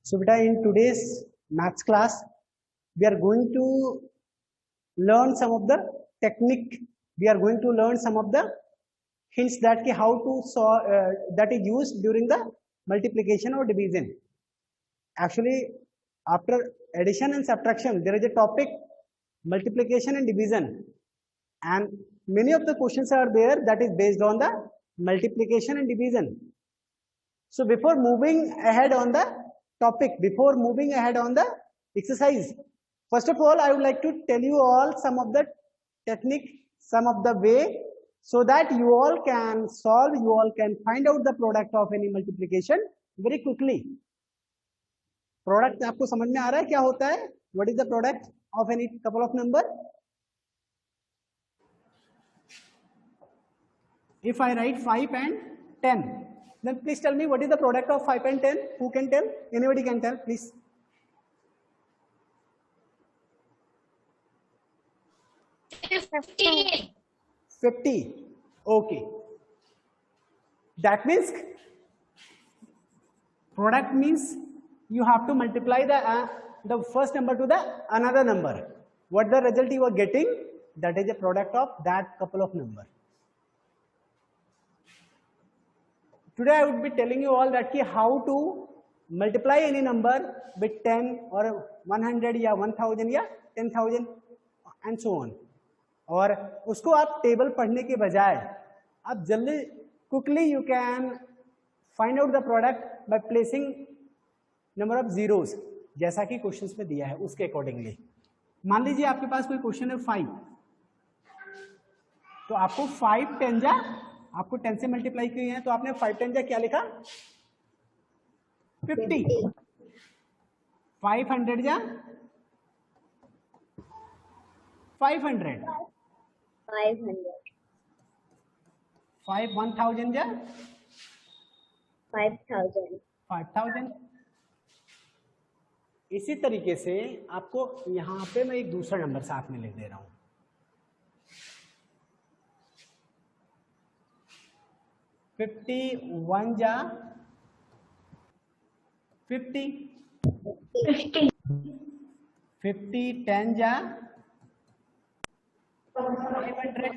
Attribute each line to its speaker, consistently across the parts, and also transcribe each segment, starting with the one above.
Speaker 1: So beta, in today's maths class, we are going to learn some of the technique. We are going to learn some of the hints that how to solve that is used during the multiplication or division. Actually, after addition and subtraction, there is a topic multiplication and division, and many of the questions are there that is based on the multiplication and division. So before moving ahead on the topic, before moving ahead on the exercise, first of all I would like to tell you all some of the technique, some of the way, so that you all can solve, you all can find out the product of any multiplication very quickly. Product आपको समझ में आ रहा है क्या होता है? What is the product of any couple of number? If I write 5 and 10, then please tell me what is the product of 5 and 10? Who can tell? Anybody can tell, please.
Speaker 2: 50.
Speaker 1: 50. Okay. That means product means you have to multiply the first number to the another number. What the result you are getting, that is a product of that couple of number. Today I would be telling you all that how to multiply any number with 10 or 100 या 1000 या 10,000 and so on. और उसको आप table पढ़ने के बजाय आप जल्दी quickly you can find out the product by placing number of zeros, जैसा कि क्वेश्चंस में दिया है उसके अकॉर्डिंगली. मान लीजिए आपके पास कोई क्वेश्चन है 5, तो आपको 5 10 जा, आपको 10 से मल्टीप्लाई किए हैं तो आपने 5 10 जा क्या लिखा? 50. 500 जा 500. 5 1000 जा 5000. इसी तरीके से आपको यहां पे मैं एक दूसरा नंबर साथ में लिख दे रहा हूं. 51 जा 50. 50 10 जा 500.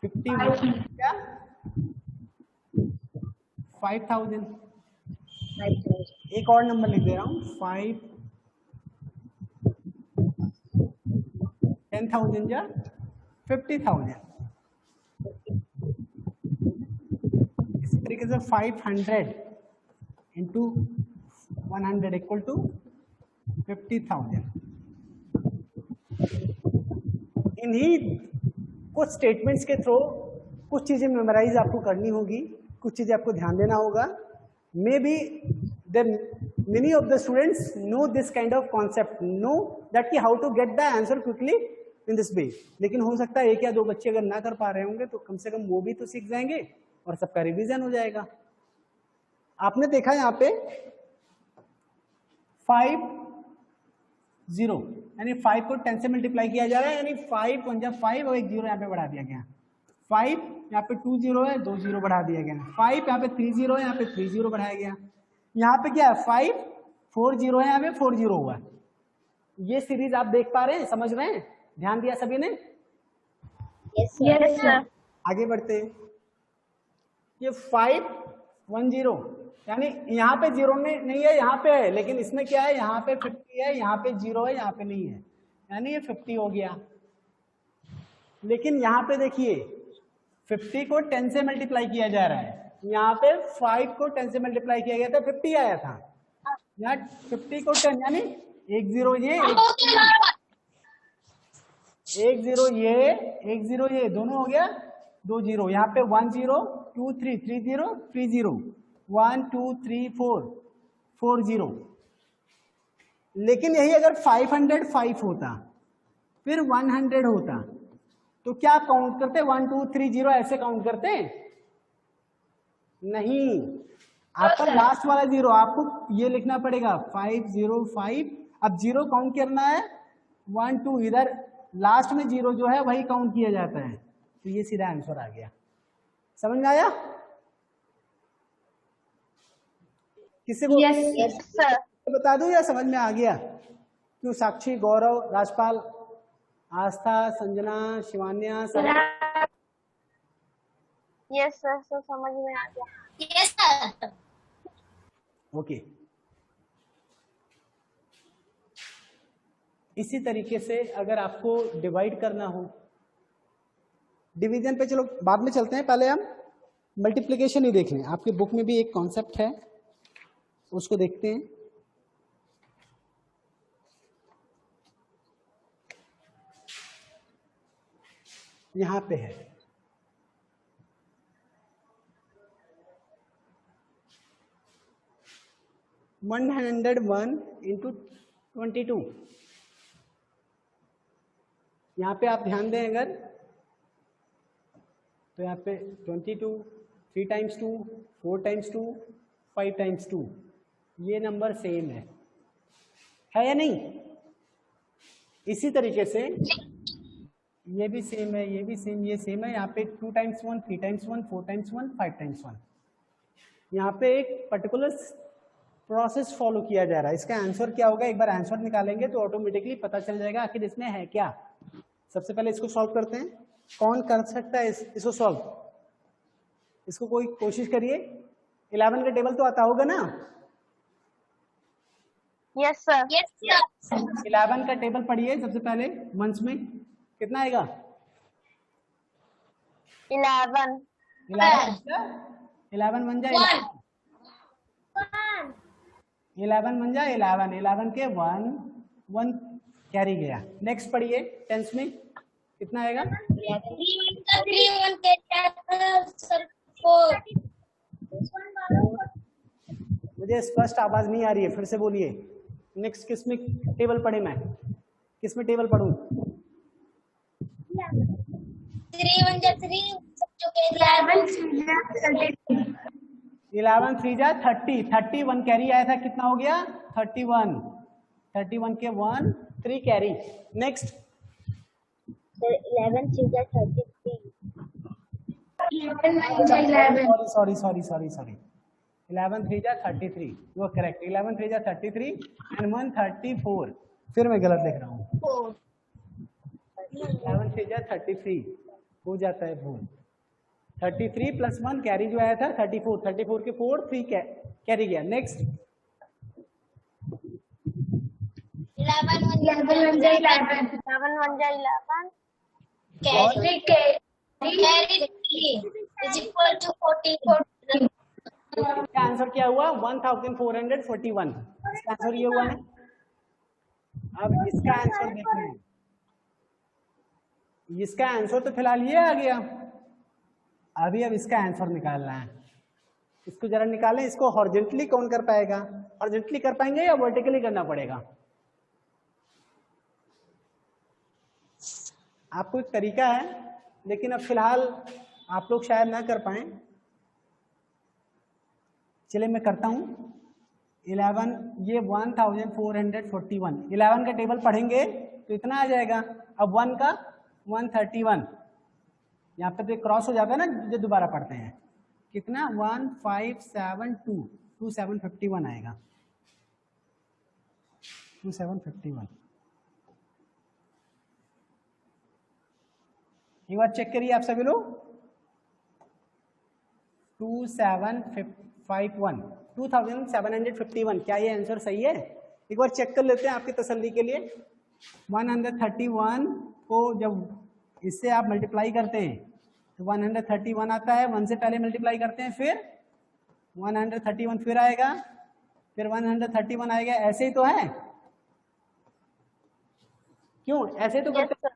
Speaker 1: 51 जा 5000. एक और नंबर लिख दे रहा हूं 5 10,000 जा 50,000. इसी तरीके से 500 इंटू 100 इक्वल टू 50,000. इन्हीं कुछ स्टेटमेंट्स के थ्रू कुछ चीजें मेमोराइज आपको करनी होगी, कुछ चीजें आपको ध्यान देना होगा. May be many of the students know this kind of concept, know that how to get the answer quickly in this way. लेकिन हो सकता है एक या दो बच्चे अगर ना कर पा रहे होंगे तो कम से कम वो भी तो सीख जाएंगे और सबका रिवीजन हो जाएगा. आपने देखा यहाँ पे 5 0 यानी 5 को 10 से मल्टीप्लाई किया जा रहा है, यानी 5 1 जा 5 और एक 0 यहाँ पे बढ़ा दिया गया. 5 यहाँ पे 2 0 है, 2 0 बढ़ा दिया गया. 5 यहाँ पे 3 0 है, यहाँ पे 3 0 बढ़ाया गया. यहाँ पे क्या है 5 4 0 है, यहाँ पे 4 0 हुआ. ये सीरीज आप देख पा रहे हैं, समझ रहे हैं? ध्यान दिया सभी ने?
Speaker 2: Yes, sir.
Speaker 1: आगे बढ़ते. ये 5 1 0 यानी यहाँ पे 0 नहीं है, यहाँ पे है, लेकिन इसमें क्या है, यहाँ पे 50 है, यहाँ पे 0 है, यहाँ पे नहीं है, यानी ये 50 हो गया. लेकिन यहाँ पे देखिए 50 को 10 से मल्टीप्लाई किया जा रहा है, यहाँ पे 5 को 10 से मल्टीप्लाई किया गया था, 50 आया था. यहाँ 50 को 10 यानी 1 0 ये 1 0 ये 1 0 ये दोनों हो गया 2 0. यहाँ पे 1 0 2 3 3 0 3 0 1 2 3 4 4 0. लेकिन यही अगर 505 होता फिर 100 होता तो क्या काउंट करते? 1 2 3 0 ऐसे काउंट करते? नहीं. आपका लास्ट वाला 0 आपको ये लिखना पड़ेगा 505. अब 0 काउंट करना है 1 2, इधर लास्ट में 0 जो है वही काउंट किया जाता है. तो ये सीधा आंसर आ गया. समझ में आया? किससे बोल?
Speaker 2: Yes, sir.
Speaker 1: बता दूं या समझ में आ गया? क्यों? साक्षी, गौरव, राजपाल, आस्था, Sanjana, Shivanya,
Speaker 2: Yes, sir. So समझ में आ गया. Yes, sir.
Speaker 1: ओके। इसी तरीके से अगर आपको डिवाइड करना हो, डिवीजन पे चलो बाद में चलते हैं, पहले हम मल्टीप्लिकेशन ही देख लें। आपकी बुक में भी एक कॉन्सेप्ट है, उसको देखते हैं। यहां पे है 101 इंटू 22। यहाँ पे आप ध्यान दें अगर, तो यहाँ पे 22, 3 टाइम्स 2, 4 टाइम्स 2, 5 टाइम्स 2, ये नंबर सेम है या नहीं? इसी तरीके से ये भी सेम है, ये भी सेम, ये सेम है। यहाँ पे 2 टाइम्स 1, 3 टाइम्स 1, 4 टाइम्स 1, 5 टाइम्स 1। यहाँ पे एक पर्टिकुलर प्रोसेस फॉलो किया जा रहा है। इसका आंसर क्या होगा? एक बार आंसर निकालेंगे तो ऑटोमेटिकली पता चल जाएगा आखिर इसमें है क्या। सबसे पहले इसको सॉल्व करते हैं। कौन कर सकता है इसको सॉल्व? इसको कोई कोशिश करिए। 11 का टेबल तो आता होगा ना?
Speaker 2: Yes, sir. Yes, sir.
Speaker 1: 11 का टेबल पढ़िए सबसे पहले। मंथ में कितना आएगा?
Speaker 2: 11.
Speaker 1: 11 बन जाए 11 बन जाए 11 के 1 कैरी गया। नेक्स्ट पढ़िए। टेंस में कितना आएगा?
Speaker 2: 3 के 4.
Speaker 1: मुझे स्पष्ट आवाज नहीं आ रही है, फिर से बोलिए। नेक्स्ट किस में टेबल पढ़े? मैं किस में टेबल पढ़ूं?
Speaker 2: 3 11
Speaker 1: 3 जा 30, 31 कैरी आया था, कितना हो गया? 31। 31 के 1 3 कैरी। नेक्स्ट
Speaker 2: 11 3 जा 33.
Speaker 1: सॉरी 11 3 जा 33, वो करेक्ट। 11 3 जा 33 एंड 1 34। फिर मैं गलत लिख रहा हूँ। 11 3 जा 33 हो जाता है भूल। 33 प्लस 1 कैरी जो आया था 34, 34 के 4 3 कैरी गया। नेक्स्ट
Speaker 2: 11 1 जा 11 कैरी 3 is equal to 44.
Speaker 1: इसका आंसर क्या हुआ? 1441। इसका आंसर ये हुआ ना। अब इसका आंसर देखना है। इसका आंसर तो फिलहाल ये आ गया। अभी अब इसका आंसर निकालना है। इसको जरा निकालें। इसको हॉरिजॉन्टली कौन कर पाएगा? हॉरिजॉन्टली कर पाएंगे या वर्टिकली करना पड़ेगा? आपको एक तरीका है, लेकिन अब फिलहाल आप लोग शायद ना कर पाए। चलिए मैं करता हूं। 11 ये 1441। 11 का टेबल पढ़ेंगे तो इतना आ जाएगा। अब 1 का 131। यहाँ पे तो क्रॉस हो जाता है ना जो दोबारा पढ़ते हैं। कितना? 1572 2751 आएगा। 2751। एक बार चेक करिए आप सभी लोग। 2751 क्या ये आंसर सही है? एक बार चेक कर लेते हैं आपकी तसल्ली के लिए। 131 को जब इससे आप मल्टीप्लाई करते हैं तो 131 आता है। 1 से पहले मल्टीप्लाई करते हैं, फिर 131 फिर आएगा, फिर 131 आएगा। ऐसे ही तो है, क्यों? ऐसे तो करते हैं।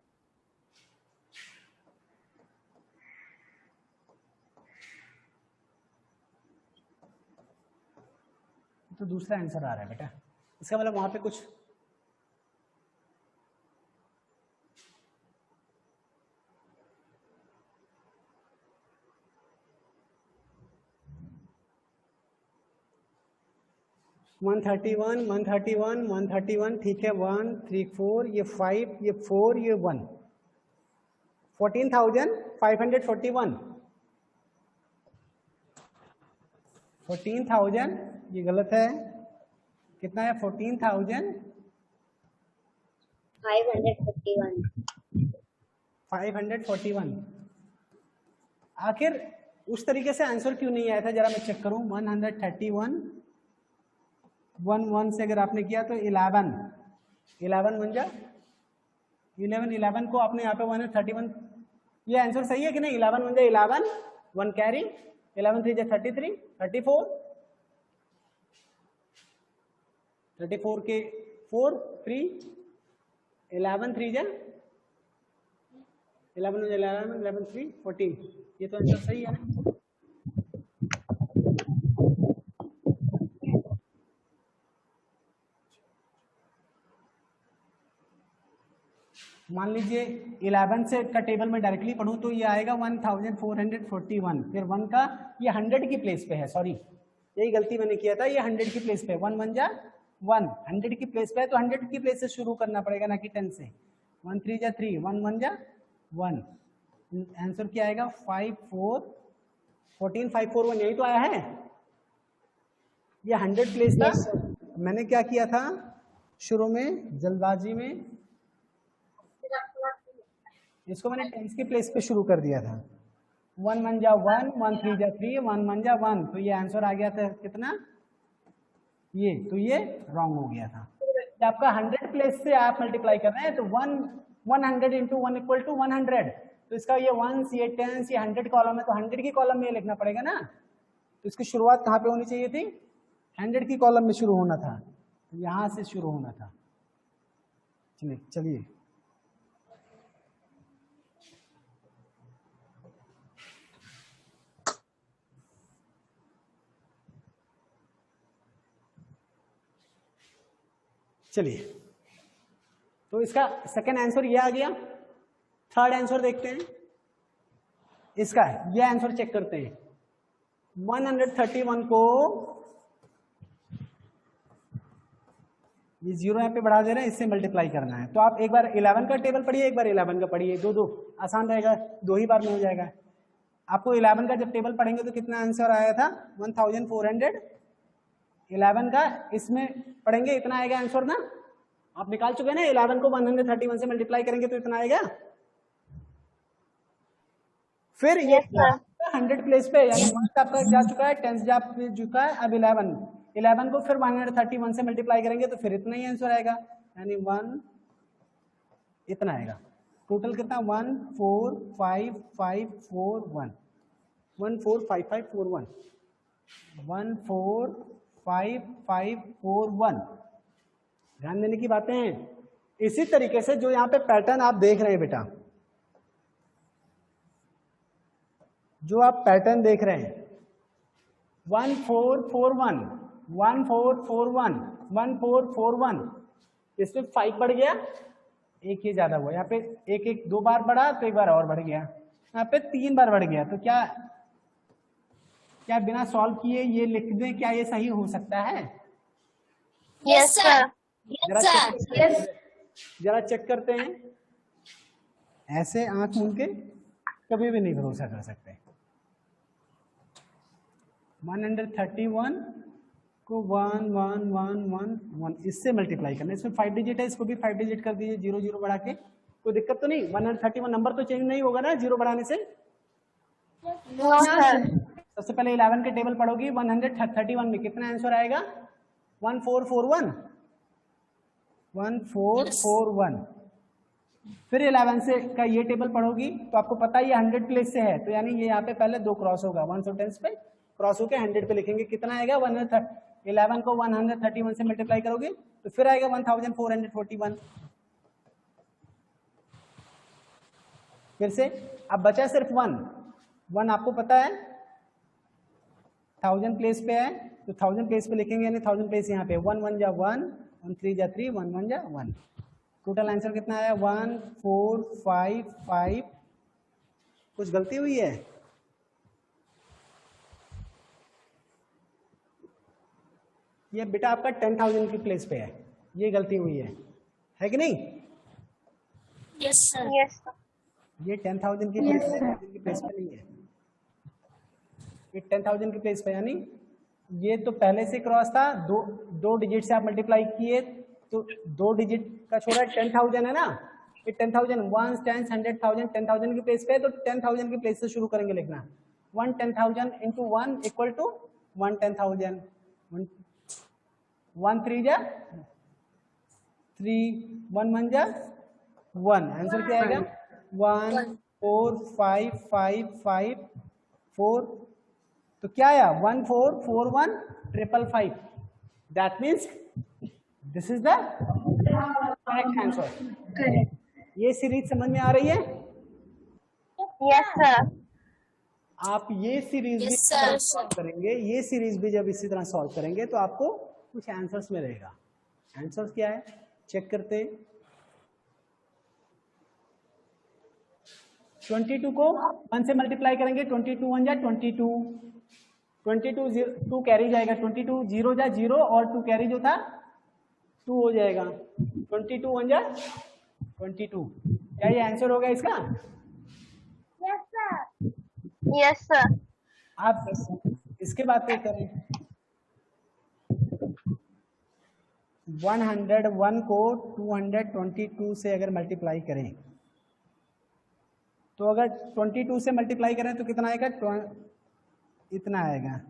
Speaker 1: तो दूसरा आंसर आ रहा है बेटा। इसका मतलब वहां पे कुछ वन 131 ठीक है। 1 3 4 ये 5 ये 4 ये 1 14,541 14,541 ये गलत है। कितना है? 14,541। आखिर उस तरीके से आंसर क्यों नहीं आया था, जरा मैं चेक करूं। 131 1 से अगर आपने किया तो 11 बन जा 11 को आपने यहाँ पे 131, ये आंसर सही है कि नहीं? 11 बन जाए 11, 1 कैरी, 11 3 जा 33, 34 के 4 3, 11 3 जा 11 बन जाए 11 3 14, ये तो आंसर सही है ना? मान लीजिए 11 से का टेबल में डायरेक्टली पढ़ूं तो ये आएगा 1441, फिर 1 का ये 100 की प्लेस पे है, सॉरी यही गलती मैंने किया था, ये 100 की प्लेस पे 1 बन जा 1, 100 की प्लेस पे है तो 100 की प्लेस से शुरू करना पड़ेगा ना कि 10 से। 1 3 जा 3, 1 1 जा 1, आंसर क्या आएगा? 14541, यही तो आया है। ये 100 प्लेस था। मैंने क्या किया था शुरू में जल्दबाजी में, इसको मैंने 10 की प्लेस पे शुरू कर दिया था। 1 1 जा 1, 1 3 जा 3, 1 1 जा 1, तो ये आंसर आ गया था कितना? ये तो ये रॉन्ग हो गया था। जब आपका 100 प्लेस से आप मल्टीप्लाई कर रहे हैं तो 100 इंटू 1 इक्वल टू 100, तो इसका ये 1 ये 10 ये 100 कॉलम है तो 100 की कॉलम में लिखना पड़ेगा ना। तो इसकी शुरुआत कहाँ पे होनी चाहिए थी? 100 की कॉलम में शुरू होना था, तो यहां से शुरू होना था। चलिए चलिए, तो इसका सेकंड आंसर ये आ गया। थर्ड आंसर देखते हैं इसका, ये आंसर चेक करते हैं। 131 को ये 0 यहाँ पे बढ़ा दे रहे हैं, इससे मल्टीप्लाई करना है। तो आप एक बार 11 का टेबल पढ़िए, एक बार 11 का पढ़िए, दो आसान रहेगा, 2 ही बार में हो जाएगा। आपको 11 का जब टेबल पढ़ेंगे तो कितना आंसर आया था? 1400। 11 का इसमें पढ़ेंगे इतना आएगा आंसर ना, आप निकाल चुके हैं ना। 11 को 131 से मल्टीप्लाई करेंगे तो इतना आएगा। फिर ये 100 प्लेस पे, यानी 1 आपका जा चुका है, 10 जा चुका है, अब 11 को फिर 131 से मल्टीप्लाई करेंगे तो फिर इतना ही आंसर आएगा, यानी 1 इतना आएगा। टोटल कितना? 14551, 145541, 14551। ध्यान देने की बातें हैं। इसी तरीके से जो यहाँ पे पैटर्न आप देख रहे हैं बेटा, जो आप पैटर्न देख रहे हैं 1441, 1441, 1441, इसमें 5 बढ़ गया, एक ही ज्यादा हुआ। यहाँ पे एक 2 बार बढ़ा तो 1 बार और बढ़ गया, यहाँ पे 3 बार बढ़ गया। तो क्या बिना सॉल्व किए ये लिख दें? क्या ये सही हो सकता है?
Speaker 2: Yes, sir.
Speaker 1: जरा चेक करते हैं। ऐसे आंख मूंद के कभी भी नहीं भरोसा कर सकते। 131 को 1 1 1 1 1 इससे मल्टीप्लाई करना। इसमें 5 डिजिट है, इसको भी 5 डिजिट कर दीजिए, 0 0 बढ़ा के। कोई दिक्कत तो नहीं? 131 नंबर तो चेंज नहीं होगा ना 0 बढ़ाने से?
Speaker 2: No, sir.
Speaker 1: सबसे पहले 11 के टेबल पढ़ोगी। 131 में कितना आंसर आएगा? 1441, 1441। फिर 11 से का ये टेबल पढ़ोगी तो आपको पता है ये 100 प्लेस से है, तो यानी ये यहाँ पे पहले 2 क्रॉस होगा, 1 और 10 पे क्रॉस होकर 100 पे लिखेंगे। कितना आएगा? 11 को 131 से मल्टीप्लाई करोगे तो फिर आएगा 1441। फिर से अब बचा सिर्फ 1 आपको पता है 1000 प्लेस पे है, तो 1000 प्लेस पे लिखेंगे, यानी 1000 प्लेस यहाँ पे 1 1 जा 1, 1 3 जा 3, 1 1 जा 1। टोटल आंसर कितना आया? 1455। कुछ गलती हुई है? ये बेटा आपका 10,000 की प्लेस पे है, ये गलती हुई है कि नहीं?
Speaker 2: Yes, sir. Yes, sir.
Speaker 1: ये 10,000 की प्लेस पे नहीं है, ये 10,000 की प्लेस पे, यानी ये तो पहले से क्रॉस था, दो डिजिट से आप मल्टीप्लाई किए तो 2 डिजिट का छोड़ा 10,000 है ना, ये 10,000 1 10 100,000 10,000 के प्लेस पे, तो 10,000 के प्लेस से शुरू करेंगे लिखना। 1 10,000 इंटू 1 इक्वल टू 1 10,000, 1 3 जा 3, 1 1 जा 1, आंसर क्या आएगा 1 4 5 5 5 4, तो क्या आया 1 4 4 1 5 5, that means this is the correct answer. ये सीरीज समझ में आ रही है?
Speaker 2: Yes, sir.
Speaker 1: आप ये सीरीज भी सॉल्व करेंगे, ये सीरीज भी जब इसी तरह सॉल्व करेंगे तो आपको कुछ आंसर्स मिलेगा। आंसर्स क्या है चेक करते हैं। 22 को 1 से मल्टीप्लाई करेंगे, 22 1 जा 22, 22 2 कैरी जाएगा, 22 0 जा 0 और 2 कैरी जो था 2 हो जाएगा, 22 1 जा 22। क्या ये आंसर होगा इसका?
Speaker 2: Yes, sir. Yes, sir.
Speaker 1: आप इसके बाद पे करें 101 को 222 से अगर मल्टीप्लाई करें तो अगर 22 से मल्टीप्लाई करें तो कितना आएगा, इतना आएगा।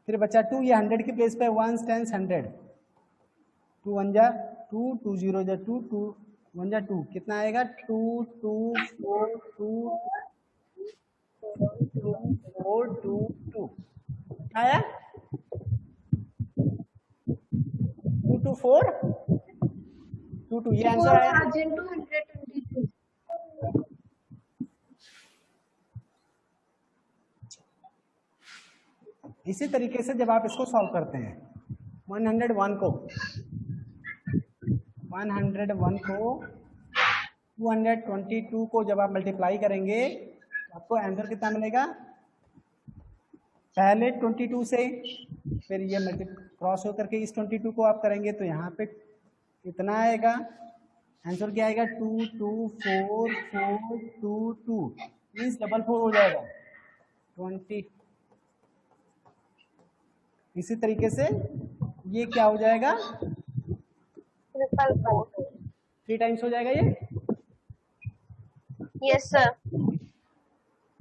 Speaker 1: फिर बचा 2, ये 100 के प्लेस पे 1 10 100, 2 1 जा 2, 2 0 जा 2, 2 1 जा 2, कितना आएगा 2 2 4 2 4 2 2 आया 2 2 4 2 2, ये आंसर आया। इसी तरीके से जब आप इसको सॉल्व करते हैं 101 को 222 को जब आप मल्टीप्लाई करेंगे तो आपको आंसर कितना मिलेगा, पहले 22 से फिर ये क्रॉस होकर के इस 22 को आप करेंगे तो यहाँ पे इतना आएगा, आंसर क्या आएगा 2 2 4 4 2 2, मीन्स 4 4 हो जाएगा 20। इसी तरीके से ये क्या हो जाएगा 3 टाइम्स हो जाएगा ये।
Speaker 2: Yes, sir.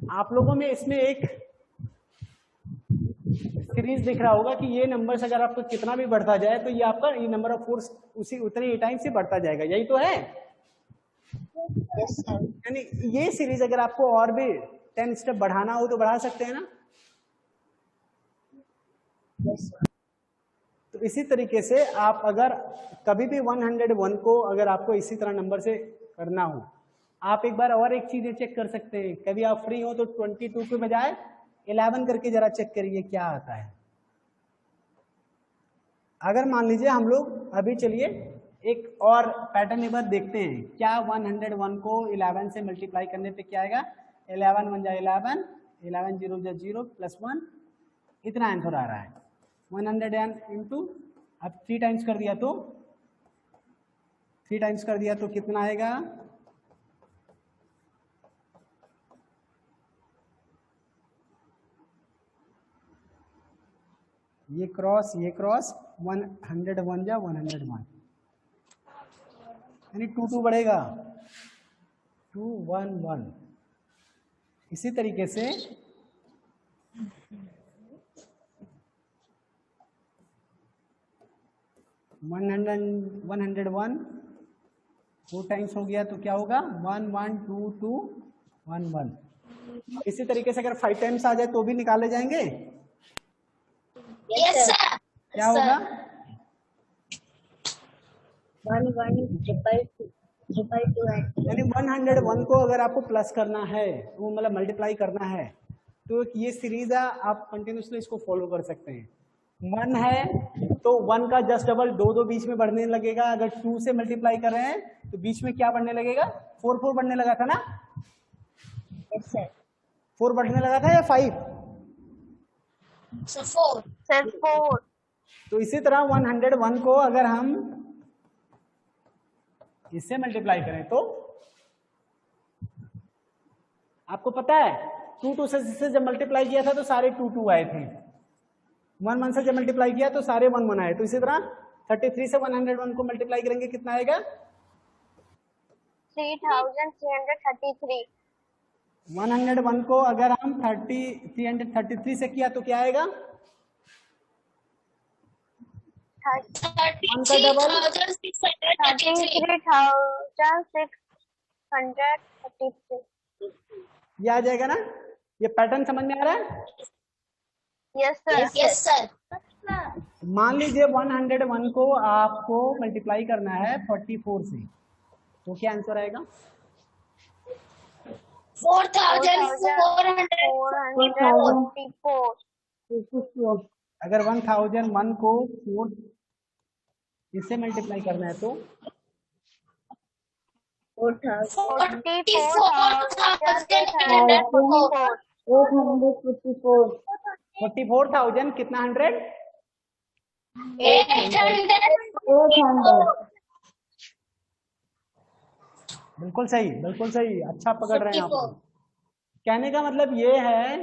Speaker 1: आप लोगों में इसमें एक सीरीज दिख रहा होगा कि ये नंबर अगर आपको कितना भी बढ़ता जाए तो ये आपका ये नंबर ऑफ फोर्स उसी उतने ही टाइम से बढ़ता जाएगा, यही तो है।
Speaker 2: Yes, sir.
Speaker 1: यानी ये सीरीज अगर आपको और भी 10 स्टेप बढ़ाना हो तो बढ़ा सकते हैं ना।
Speaker 2: Yes, sir.
Speaker 1: तो इसी तरीके से आप अगर कभी भी 101 को अगर आपको इसी तरह नंबर से करना हो, आप एक बार और एक चीज चेक कर सकते हैं, कभी आप फ्री हो तो 22 के बजाय 11 करके जरा चेक करिए क्या आता है। अगर मान लीजिए हम लोग अभी चलिए एक और पैटर्न एक बार देखते हैं, क्या 101 को 11 से मल्टीप्लाई करने पे क्या आएगा, 11 1 जा 11, 11 0 जा 0 प्लस 1, इतना आंसर आ रहा है 100 इंटू, अब 3 टाइम्स कर दिया तो 3 टाइम्स कर दिया तो कितना आएगा, ये क्रॉस 101 जा 101, यानी 2 2 बढ़ेगा 2 1 1। इसी तरीके से 101 4 टाइम्स हो गया तो क्या होगा 1 1 2 2 1 1। इसी तरीके से अगर 5 टाइम्स आ जाए तो भी निकाले जाएंगे।
Speaker 2: Yes, sir.
Speaker 1: क्या होगा
Speaker 2: 1 1 2
Speaker 1: यानी 101 को अगर आपको प्लस करना है वो मतलब मल्टीप्लाई करना है तो ये सीरीज है, आप कंटिन्यूसली इसको फॉलो कर सकते हैं। 1 है तो 1 का जस्ट डबल 2 2 बीच में बढ़ने लगेगा, अगर 2 से मल्टीप्लाई कर रहे हैं तो बीच में क्या बढ़ने लगेगा 4 4 बढ़ने लगा था ना।
Speaker 2: Yes, sir.
Speaker 1: 4 बढ़ने लगा था या 5?
Speaker 2: So 4. Sir, 4.
Speaker 1: तो इसी तरह 101 को अगर हम इससे मल्टीप्लाई करें तो आपको पता है 2 2 से जब मल्टीप्लाई किया था तो सारे 2 2 आए थे, 1 1 से जब मल्टीप्लाई किया तो सारे 1 1 आए, तो इसी तरह 33 से 101 को मल्टीप्लाई करेंगे कितना आएगा?
Speaker 3: 3333।
Speaker 1: 101 को अगर हम 333 से किया तो क्या आएगा? 1 का डबल
Speaker 3: 33,633।
Speaker 1: ये आ जाएगा ना? ये पैटर्न समझ में आ रहा है?
Speaker 3: Yes sir.
Speaker 2: Yes, sir.
Speaker 1: मान लीजिए 101 को आपको मल्टीप्लाई करना है 44 से, तो क्या आंसर आएगा?
Speaker 3: 4,444।
Speaker 1: अगर 1001 को 4 इससे मल्टीप्लाई करना है तो 44,000 कितना 100?
Speaker 2: 800.
Speaker 1: बिल्कुल सही, बिल्कुल सही, अच्छा पकड़ रहे हैं आप।
Speaker 2: 54.
Speaker 1: कहने का मतलब ये है,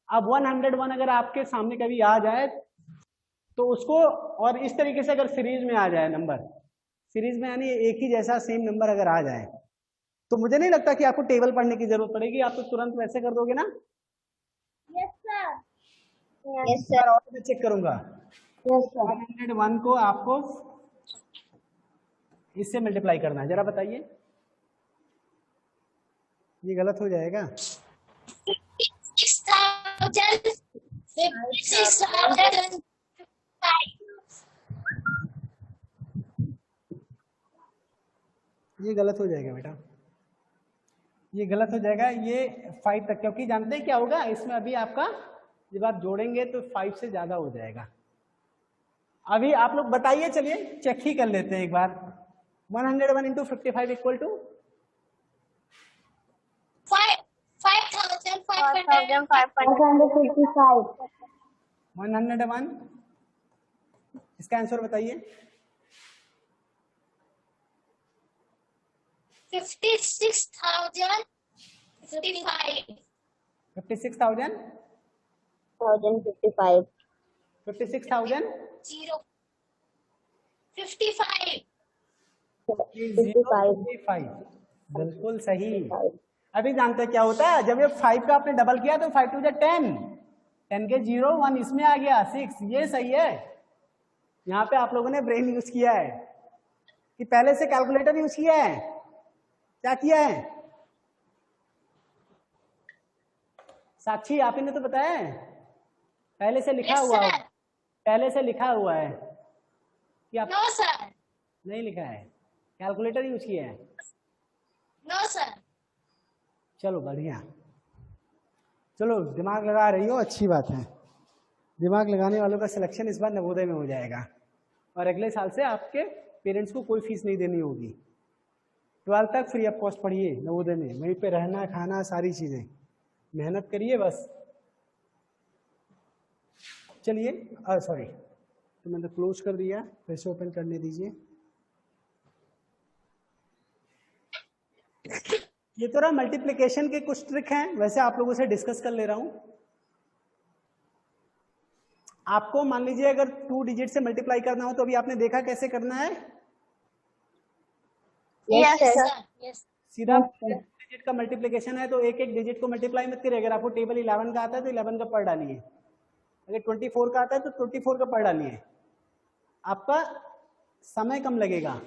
Speaker 1: अब 101 अगर आपके सामने कभी आ जाए तो उसको, और इस तरीके से अगर सीरीज में आ जाए नंबर, सीरीज में यानी एक ही जैसा सेम नंबर अगर आ जाए, तो मुझे नहीं लगता कि आपको टेबल पढ़ने की जरूरत पड़ेगी, आप तो तुरंत वैसे कर दोगे ना?
Speaker 2: Yes, sir.
Speaker 3: Yes sir.
Speaker 1: और मैं चेक करूंगा। 101 को आपको इससे मल्टीप्लाई करना है, जरा बताइए। ये गलत हो जाएगा।
Speaker 2: 6,000.
Speaker 1: ये गलत हो जाएगा बेटा, ये गलत हो जाएगा, ये 5 तक, क्योंकि जानते हैं क्या होगा इसमें, अभी आपका जब आप जोड़ेंगे तो 5 से ज्यादा हो जाएगा। अभी आप लोग बताइए, चलिए चेक ही कर लेते हैं एक बार। 101 into 55 इक्वल टू
Speaker 3: 5,555।
Speaker 1: 101, इसका आंसर बताइए।
Speaker 2: 56,055.
Speaker 1: 56,000
Speaker 3: 1055।
Speaker 1: 56,000
Speaker 2: 0. 55.
Speaker 3: 55।
Speaker 1: बिल्कुल सही। अभी जानते हैं क्या होता है, जब ये 5 का आपने डबल किया तो 5 टू 10, 10 के 0 1 इसमें आ गया 6, ये सही है। यहाँ पे आप लोगों ने ब्रेन यूज किया है कि पहले से कैलकुलेटर यूज किया है, क्या किया है? साक्षी आप ही ने तो बताया है, पहले से लिखा
Speaker 2: Yes,
Speaker 1: हुआ है,
Speaker 2: sir.
Speaker 1: पहले से लिखा हुआ है कि आप
Speaker 2: No, sir.
Speaker 1: नहीं लिखा है, कैलकुलेटर यूज किया है।
Speaker 2: No, sir.
Speaker 1: चलो बढ़िया, चलो दिमाग लगा रही हो, अच्छी बात है। दिमाग लगाने वालों का सिलेक्शन इस बार नवोदय में हो जाएगा, और अगले साल से आपके पेरेंट्स को कोई फीस नहीं देनी होगी। 12 तक फ्री ऑफ कॉस्ट पढ़िए नवोदय में, वहीं पे रहना खाना सारी चीजें, मेहनत करिए बस। चलिए, सॉरी, तो मैंने क्लोज कर दिया, फिर से ओपन करने दीजिए। ये तो रहा मल्टीप्लिकेशन के कुछ ट्रिक हैं, वैसे आप लोगों से डिस्कस कर ले रहा हूं। आपको मान लीजिए अगर 2 डिजिट से मल्टीप्लाई करना हो तो अभी आपने देखा कैसे करना है।
Speaker 3: Yes sir.
Speaker 2: Yes.
Speaker 1: सीधा डिजिट का मल्टीप्लिकेशन है तो एक एक डिजिट को मल्टीप्लाई मत करिए। अगर आपको टेबल 11 का आता है तो 11 का पढ़ डालिए, अगर 24 का आता है तो 24 का पढ़ डालिए, आपका समय कम लगेगा।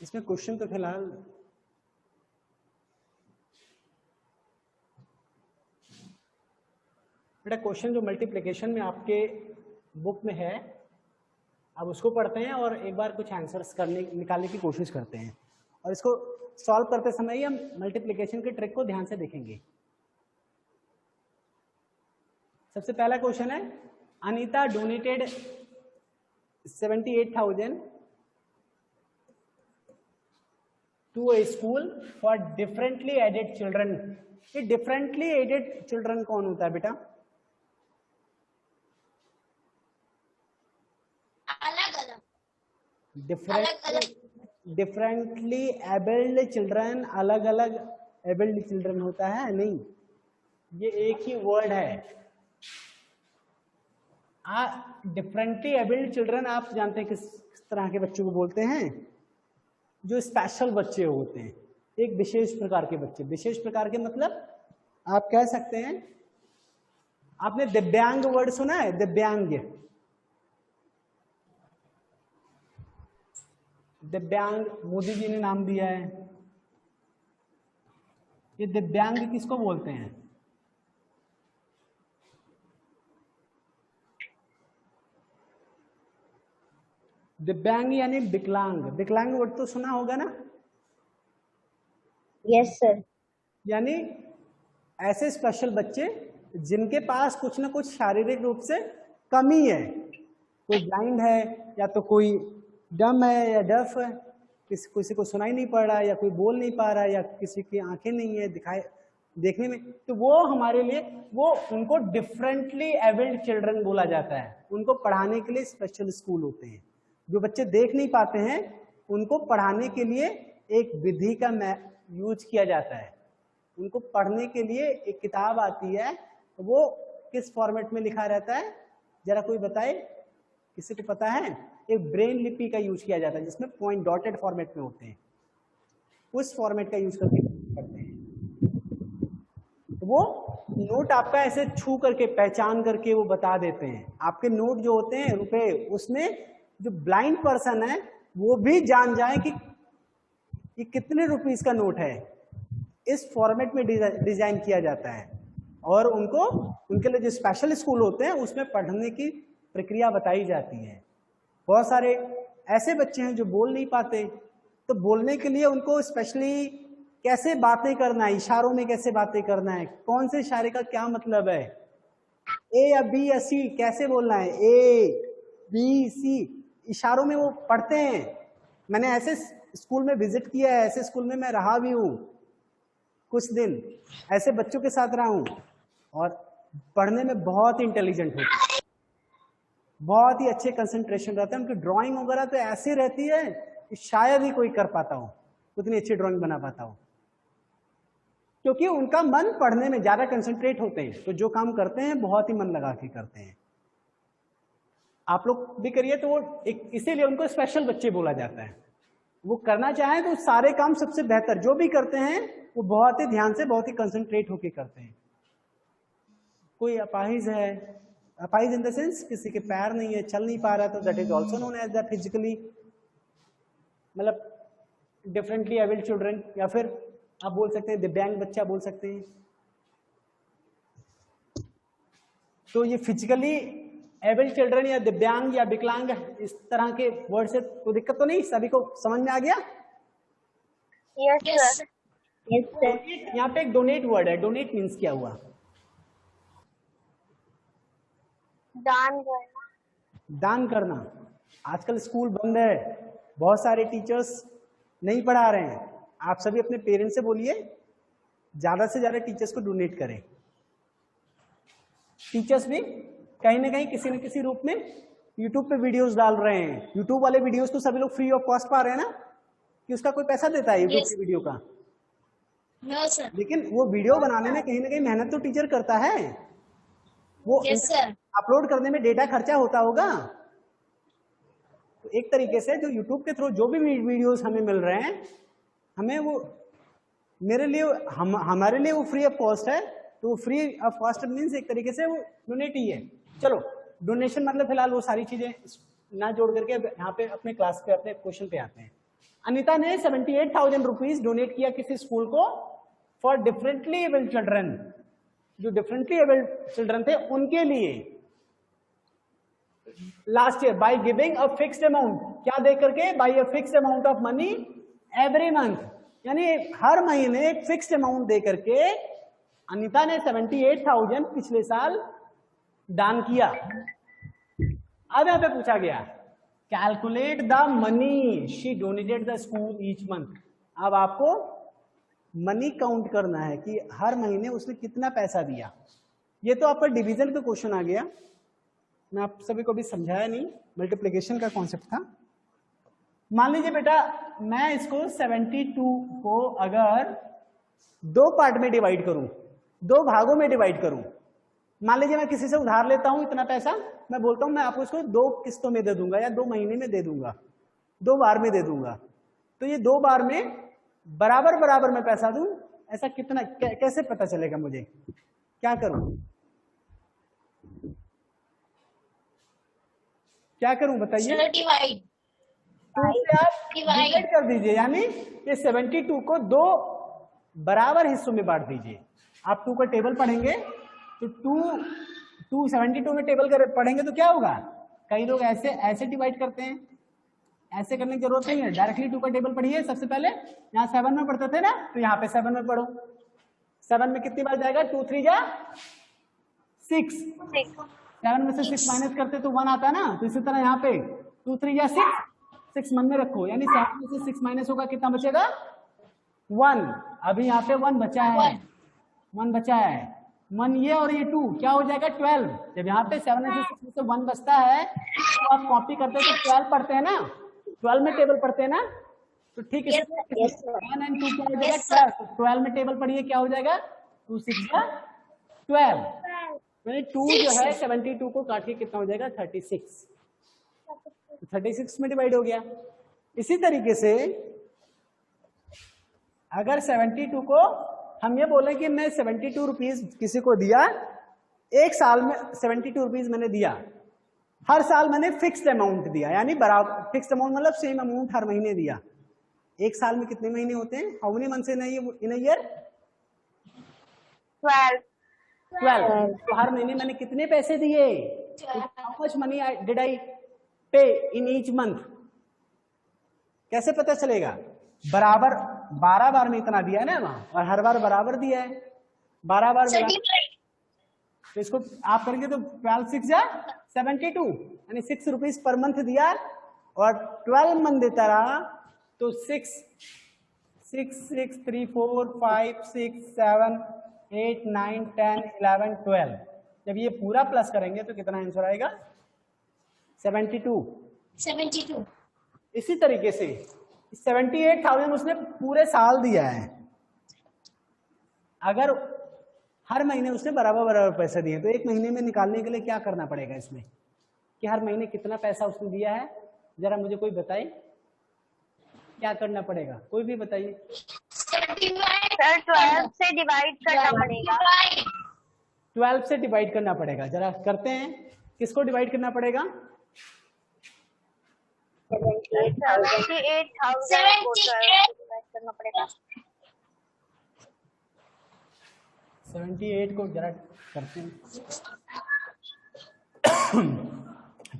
Speaker 1: इसमें क्वेश्चन तो फिलहाल बेटा, क्वेश्चन जो मल्टीप्लिकेशन में आपके बुक में है आप उसको पढ़ते हैं और एक बार कुछ आंसर्स निकालने की कोशिश करते हैं, और इसको सॉल्व करते समय ही हम मल्टीप्लिकेशन के ट्रिक को ध्यान से देखेंगे। सबसे पहला क्वेश्चन है, Anita donated 78,000 to a school for differently aided children। ये differently aided children कौन होता है बेटा? डिफरेंटली एबल्ड चिल्ड्रन, अलग अलग एबल्ड चिल्ड्रन होता है नहीं, ये एक ही वर्ड है। डिफरेंटली एबल्ड चिल्ड्रन आप जानते हैं किस तरह के बच्चों को बोलते हैं? जो स्पेशल बच्चे होते हैं, एक विशेष प्रकार के बच्चे। विशेष प्रकार के मतलब आप कह सकते हैं, आपने दिव्यांग वर्ड सुना है? दिव्यांग, दिव्यांग मोदी जी ने नाम दिया है। ये दिव्यांग किसको बोलते हैं? दिव्यांग यानी विकलांग। विकलांग वर्ड तो सुना होगा ना?
Speaker 3: Yes sir.
Speaker 1: यानी ऐसे स्पेशल बच्चे जिनके पास कुछ ना कुछ शारीरिक रूप से कमी है। कोई ब्लाइंड है, या तो कोई डम है या डफ है, किसी को सुनाई नहीं पड़ रहा, या कोई बोल नहीं पा रहा, या किसी की आंखें नहीं है दिखाई देखने में, तो वो हमारे लिए उनको डिफरेंटली एबल्ड चिल्ड्रन बोला जाता है। उनको पढ़ाने के लिए स्पेशल स्कूल होते हैं। जो बच्चे देख नहीं पाते हैं उनको पढ़ाने के लिए एक विधि का यूज किया जाता है। उनको पढ़ने के लिए एक किताब आती है, वो किस फॉर्मेट में लिखा रहता है जरा कोई बताए? किसी को पता है? एक ब्रेन लिपि का यूज किया जाता है जिसमें पॉइंट डॉटेड फॉर्मेट में होते हैं, उस फॉर्मेट का यूज करके करते हैं। वो नोट आपका ऐसे छू करके पहचान करके वो बता देते हैं। आपके नोट जो होते हैं रुपए, उसमें जो ब्लाइंड पर्सन है वो भी जान जाए कि ये कितने रुपीस का नोट है। इस फॉर्मेट में डिजाइन किया जाता है, और उनके लिए जो स्पेशल स्कूल होते हैं उसमें पढ़ने की प्रक्रिया बताई जाती है। बहुत सारे ऐसे बच्चे हैं जो बोल नहीं पाते, तो बोलने के लिए उनको स्पेशली कैसे बातें करना है, इशारों में कैसे बातें करना है, कौन से इशारे का क्या मतलब है, ए या बी या सी कैसे बोलना है, ए बी सी इशारों में वो पढ़ते हैं। मैंने ऐसे स्कूल में विजिट किया है, ऐसे स्कूल में मैं रहा भी हूँ, कुछ दिन ऐसे बच्चों के साथ रहा हूँ, और पढ़ने में बहुत इंटेलिजेंट होते हैं, बहुत ही अच्छे कंसंट्रेशन रहते हैं। उनकी ड्राइंग वगैरह तो ऐसी रहती है कि शायद ही कोई कर पाता हो, उतनी अच्छी ड्राइंग बना पाता हो, क्योंकि उनका मन पढ़ने में ज्यादा कंसंट्रेट होते हैं। तो जो काम करते हैं बहुत ही मन लगा के करते हैं। आप लोग भी करिए तो वो इसीलिए उनको स्पेशल बच्चे बोला जाता है। वो करना चाहें तो सारे काम सबसे बेहतर जो भी करते हैं वो बहुत ही ध्यान से, बहुत ही कंसंट्रेट होके करते हैं। कोई अपाहिज है, अपाहिज इन द सेंस किसी के पैर नहीं है, चल नहीं पा रहा, तो that is also known as the physically, मतलब डिफरेंटली एबल्ड चिल्ड्रन, या फिर आप बोल सकते हैं दिव्यांग बच्चा बोल सकते हैं। तो ये फिजिकली एबल्ड चिल्ड्रन या दिव्यांग या विकलांग इस तरह के वर्ड से कोई दिक्कत तो नहीं? सभी को समझ में आ गया?
Speaker 3: Yes sir. Yes sir.
Speaker 1: यहाँ पे एक डोनेट वर्ड है। डोनेट मीन्स क्या हुआ?
Speaker 3: दान करना।
Speaker 1: दान करना। आजकल स्कूल बंद है, बहुत सारे टीचर्स नहीं पढ़ा रहे हैं। आप सभी अपने पेरेंट्स से बोलिए ज्यादा से ज्यादा टीचर्स को डोनेट करें। टीचर्स भी कहीं ना कहीं किसी न किसी रूप में यूट्यूब पे वीडियोस डाल रहे हैं। यूट्यूब वाले वीडियोस तो सभी लोग फ्री ऑफ कॉस्ट पा रहे हैं ना, कि उसका कोई पैसा देता है यूट्यूब की वीडियो का?
Speaker 2: No, sir.
Speaker 1: लेकिन वो वीडियो बनाने में कहीं ना कहीं मेहनत तो टीचर करता है। वो
Speaker 2: Yes, sir.
Speaker 1: अपलोड करने में डेटा खर्चा होता होगा। तो एक तरीके से जो यूट्यूब के थ्रू जो भी वीडियोस हमें मिल रहे हैं, हमें वो मेरे लिए हमारे लिए वो फ्री ऑफ कॉस्ट है। तो वो फ्री ऑफ कॉस्ट मीन्स एक तरीके से वो डोनेट ही है। चलो, डोनेशन मतलब फिलहाल वो सारी चीजें ना जोड़ करके यहाँ पे अपने क्लास पे, अपने क्वेश्चन पे आते हैं। अनिता ने 78,000 रुपीज डोनेट किया किसी स्कूल को फॉर डिफरेंटली एबल्ड चिल्ड्रन। जो डिफरेंटली एबल्ड चिल्ड्रन थे उनके लिए last year by giving a fixed amount. क्या दे करके? By a fixed amount of money every month, यानी हर महीने एक फिक्स्ड अमाउंट दे करके अनिता ने 78,000 पिछले साल दान किया। अब यहां पे पूछा गया calculate the money she donated the school each month. अब आपको मनी काउंट करना है कि हर महीने उसने कितना पैसा दिया। ये तो आपका डिवीजन का क्वेश्चन आ गया। मैं आप सभी को भी समझाया नहीं, मल्टीप्लिकेशन का कॉन्सेप्ट था। मान लीजिए बेटा मैं इसको 72 को अगर दो पार्ट में डिवाइड करूं, दो भागों में डिवाइड करूं, मान लीजिए मैं किसी से उधार लेता हूं इतना पैसा, मैं बोलता हूं मैं आपको इसको 2 किस्तों में दे दूंगा या 2 महीने में दे दूंगा, 2 बार में दे दूंगा, तो ये 2 बार में बराबर बराबर मैं पैसा दूं, ऐसा कितना कैसे पता चलेगा मुझे, क्या करूं, क्या करूं बताइए।
Speaker 2: डिवाइड
Speaker 1: टू से आप डिवाइड कर दीजिए, यानी ये 72 को 2 बराबर हिस्सों में बांट दीजिए। आप 2 का टेबल पढ़ेंगे तो 2 72 में टेबल कर पढ़ेंगे तो क्या होगा, कई लोग ऐसे ऐसे डिवाइड करते हैं, ऐसे करने की जरूरत नहीं है, डायरेक्टली 2 का टेबल पढ़िए। सबसे पहले यहाँ 7 में पढ़ते थे ना, तो यहाँ पे 7 में पढ़ो। 7 में कितनी बार जाएगा, 2 3 जा 6, 7 में से 6 माइनस करते तो 1 आता है ना, तो इसी तरह यहाँ पे 2 3 जा 6 मन में रखो, यानी 7 में से 6 माइनस होगा, कितना बचेगा 1। अभी यहाँ पे 1 बचा है, 1 बचा है, 1 ये और ये 2 क्या हो जाएगा 12। जब यहाँ पे 7 में से 6 में से 1 बचता है तो आप कॉपी करते हैं तो 12 पढ़ते हैं ना, 12 में टेबल पढ़ते हैं ना, तो ठीक है 1 and 2 क्या हो जाएगा 12, तो 12 में टेबल पढ़िए क्या हो जाएगा 2 6 जा 12, यानी 2 जो है 72 को काट के कितना हो जाएगा 36, 36 में डिवाइड हो गया। इसी तरीके से अगर 72 को हम ये बोले कि मैं 72 रुपीज किसी को दिया, एक साल में 72 रुपीज मैंने दिया, हर साल मैंने फिक्स्ड अमाउंट दिया, यानी बराबर फिक्स्ड अमाउंट मतलब सेम अमाउंट हर महीने दिया। एक साल में कितने महीने होते हैं, how many months in a year, 12। तो हर महीने मैंने कितने पैसे दिए, how much money did I पे इन ईच मंथ, कैसे पता चलेगा, बराबर 12 बार में इतना दिया है ना वहां, और हर बार बराबर दिया है, 12 बार तो इसको आप करेंगे तो 12 6 जा 72, यानी 6 रुपीज पर मंथ दिया, और 12 मंथ देता रहा तो 6 6 6 3 4 5 6 7 8 9 10 11 12, जब ये पूरा प्लस करेंगे तो कितना आंसर आएगा 72। इसी तरीके से 78,000 उसने पूरे साल दिया है, अगर हर महीने उसने बराबर बराबर पैसे दिए, तो एक महीने में निकालने के लिए क्या करना पड़ेगा इसमें, कि हर महीने कितना पैसा उसने दिया है, जरा मुझे कोई बताए क्या करना पड़ेगा, कोई भी बताइए।
Speaker 3: 12 से डिवाइड करना पड़ेगा,
Speaker 1: 12 से डिवाइड करना पड़ेगा, जरा करते हैं, किसको डिवाइड करना पड़ेगा,
Speaker 3: 78,000 करना पड़ेगा,
Speaker 1: 78 को जरा करते हैं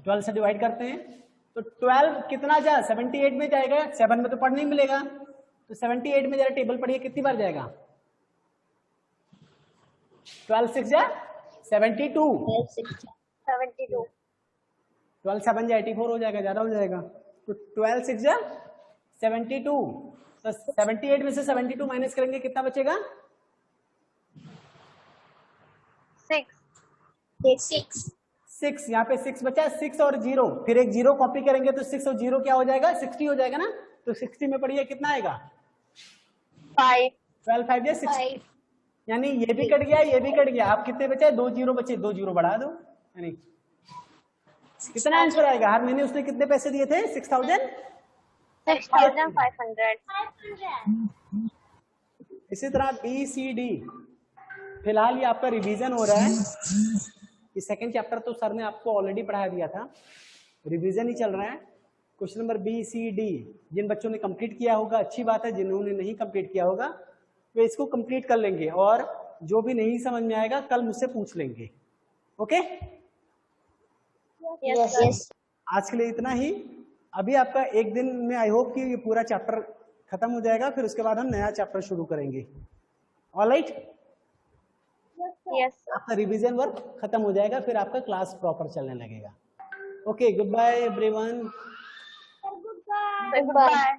Speaker 1: 12 से डिवाइड करते हैं, तो 12 कितना जा 78 में जाएगा, 7 में तो पढ़ नहीं मिलेगा, तो 78 में जरा टेबल पढ़िए कितनी बार जाएगा, 12 6 जा 72, 12 7 जा 84 हो जाएगा, ज्यादा हो जाएगा, तो 12 6 जा 72, तो 78 में से 72 माइनस करेंगे कितना बचेगा 6, यहाँ पे 6 बचा, 6 और 0, फिर एक 0 कॉपी करेंगे तो 6 और 0 क्या हो जाएगा 60 हो जाएगा ना, तो 60 में पढ़िए कितना आएगा
Speaker 3: 5,
Speaker 1: 12 5 या 6, यानी ये भी कट गया ये भी कट गया, आप कितने बचे 2 0 बचे, 2 0 बढ़ा दो, यानी कितना आंसर आएगा, हर महीने उसने कितने पैसे दिए थे
Speaker 3: 6,500।
Speaker 1: इसी तरह BCD, फिलहाल ये आपका रिवीजन हो रहा है, ये सेकंड चैप्टर तो सर ने आपको ऑलरेडी पढ़ा दिया था, रिवीजन ही चल रहा है। क्वेश्चन नंबर BCD जिन बच्चों ने कंप्लीट किया होगा अच्छी बात है, जिन्होंने नहीं कंप्लीट किया होगा वे इसको कंप्लीट कर लेंगे, और जो भी नहीं समझ में आएगा कल मुझसे पूछ लेंगे। ओके
Speaker 3: यस,
Speaker 1: आज के लिए इतना ही। अभी आपका एक दिन में आई होप कि ये पूरा चैप्टर खत्म हो जाएगा, फिर उसके बाद हम नया चैप्टर शुरू करेंगे। ऑलराइट,
Speaker 3: यस,
Speaker 1: आपका रिवीजन वर्क खत्म हो जाएगा, फिर आपका क्लास प्रॉपर चलने लगेगा। Okay, good bye everyone.
Speaker 3: Good bye.